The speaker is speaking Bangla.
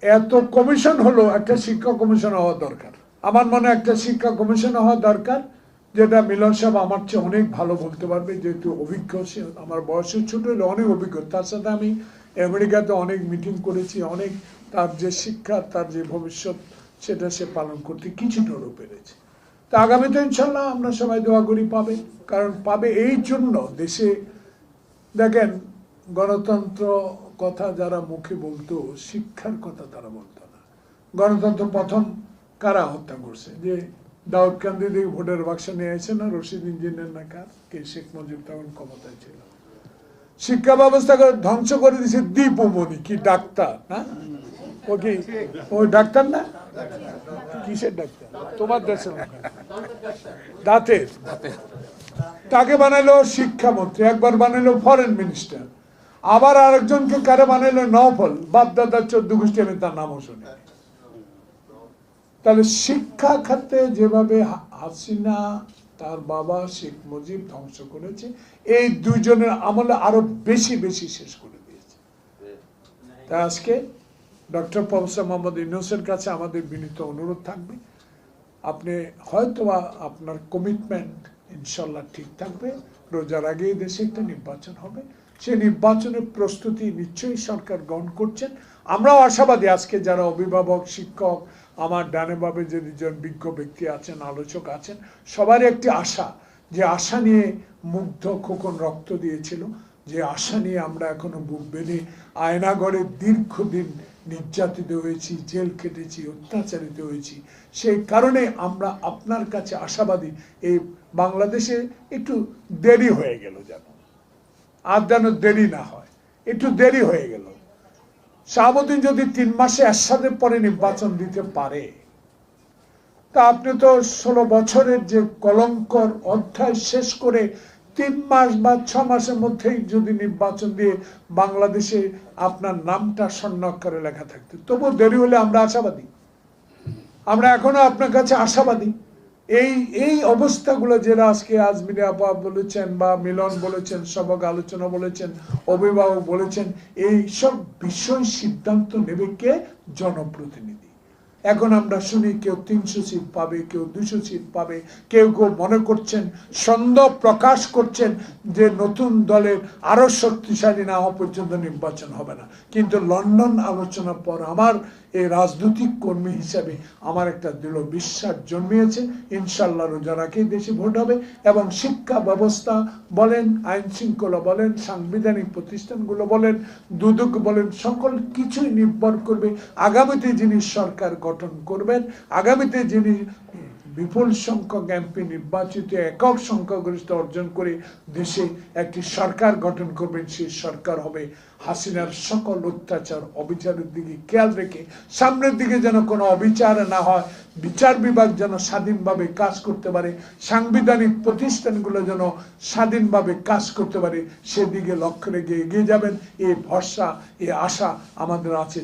এত কমিশন হলো, একটা শিক্ষা কমিশন হওয়া দরকার। আমার মনে একটা শিক্ষা কমিশন হওয়া দরকার, যেটা মিলন সাহেব আমার চেয়ে অনেক ভালো বলতে পারবে, যেহেতু অভিজ্ঞ, সে আমার বয়সের ছোট হলে অনেক অভিজ্ঞ। তার সাথে আমি আমেরিকাতে অনেক মিটিং করেছি, অনেক তার যে শিক্ষা, তার যে ভবিষ্যৎ, সেটা সে পালন করতে কিছুটা পেরেছে। তা আগামীতে ইনশাল্লাহ আমরা সবাই দোয়া করি পাবে, কারণ পাবে এই জন্য দেশে দেখেন গণতন্ত্র কথা যারা মুখে বলতো, শিক্ষার কথা তারা বলতো না। গণতন্ত্র প্রথম কারা হত্যা করছে? যে দাউদকান্দি থেকে ভোটের বাক্স নিয়ে এসে না, রশিদ ইঞ্জিনিয়ার না কার, কে শেখ মুজিব তখন ক্ষমতায় ছিল। শিক্ষা ব্যবস্থা ধ্বংস করে দিয়েছে দীপুমণি, কি ডাক্তার না, ও কি ওই ডাক্তার না, কিসের ডাক্তার তোমার দেশের দাঁতের, তাকে বানাইলো শিক্ষামন্ত্রী, একবার বানাইলো ফরেন মিনিস্টার, আবার আরেকজনকে কারে বানাইলো নওফল, বাপদাদার 14 গোষ্ঠী, আমি তার নামও শুনি। তাহলে শিক্ষা খাতে যেভাবে হাসিনা তার বাবা শেখ মুজিব ধ্বংস করেছে, এই দুইজনের আমলে আরো বেশি বেশি শেষ করে দিয়েছে। তাই আজকে ডক্টর প্রফেসর মোহাম্মদ ইউনূসের কাছে আমাদের বিনীত অনুরোধ থাকবে, আপনি হয়তোবা আপনার কমিটমেন্ট ইনশাল্লাহ ঠিক থাকবে, রোজার আগে দেশে একটা নির্বাচন হবে, সেই নির্বাচনের প্রস্তুতি নিশ্চয়ই সরকার গ্রহণ করছেন। আমরাও আশাবাদী, আজকে যারা অভিভাবক, শিক্ষক, আমার ডানে বামে যে দুজন বিজ্ঞ ব্যক্তি আছেন, আলোচক আছেন, সবারই একটি আশা, যে আশা নিয়ে মুগ্ধ খোকন রক্ত দিয়েছিল, যে আশা নিয়ে আমরা এখনো বুক বেঁধে আয়নাগড়ে দীর্ঘদিন নির্যাতিত হয়েছি, জেল কেটেছি, অত্যাচারিত হয়েছি। সেই কারণে আমরা আপনার কাছে আশাবাদী, এই বাংলাদেশে একটু দেরি হয়ে গেল, যেন আর যেন দেরি না হয়, একটু দেরি হয়ে গেল। শাহাবুদ্দিন যদি 3 মাসে এরশাদের পরে নির্বাচন দিতে পারে, তা আপনি তো 16 বছরের যে কলঙ্কর অধ্যায় শেষ করে 3 মাস বা 6 মাসের মধ্যেই যদি নির্বাচন দিয়ে বাংলাদেশে আপনার নামটা স্বর্ণাক্ষরে লেখা থাকতো, তবু দেরি হলে আমরা আশাবাদী, আমরা এখনো আপনার কাছে আশাবাদী। এই অবস্থাগুলো যেটা আজকে আজমিরে আপা বলেছেন, বা মিলন বলেছেন, সবক আলোচনা বলেছেন, অভিভাবক বলেছেন, এই সব বিষয় সিদ্ধান্ত নেবে কে? জনপ্রতিনিধি। এখন আমরা শুনি কেউ 300 সিট পাবে, কেউ 200 সিট পাবে, কেউ কেউ মনে করছেন, সন্দেহ প্রকাশ করছেন যে নতুন দলের আরো শক্তিশালী না হওয়া পর্যন্ত নির্বাচন হবে না। কিন্তু লন্ডন আলোচনার পর আমার এই রাজনৈতিক কর্মী হিসাবে আমার একটা দৃঢ় বিশ্বাস জন্মিয়েছে, ইনশাল্লাহ রোজার আগেই দেশে ভোট হবে, এবং শিক্ষা ব্যবস্থা বলেন, আইন শৃঙ্খলা বলেন, সাংবিধানিক প্রতিষ্ঠানগুলো বলেন, দুদক বলেন, সকল কিছুই নির্ভর করবে আগামীতে যিনি সরকার গঠন করবেন, আগামীতে যিনি বিপুল সংখ্যক এমপি নির্বাচিত একক সংখ্যাগরিষ্ঠ অর্জন করে দেশে একটি সরকার গঠন করবেন, সেই সরকার হবে হাসিনার সকল অত্যাচার অবিচারের দিকে খেয়াল রেখে, সামনের দিকে যেন কোনো অবিচার না হয়, বিচার বিভাগ যেন স্বাধীনভাবে কাজ করতে পারে, সাংবিধানিক প্রতিষ্ঠানগুলো যেন স্বাধীনভাবে কাজ করতে পারে, সেদিকে লক্ষ্য রেখে এগিয়ে যাবেন। এই ভরসা, এই আশা আমাদের আছে।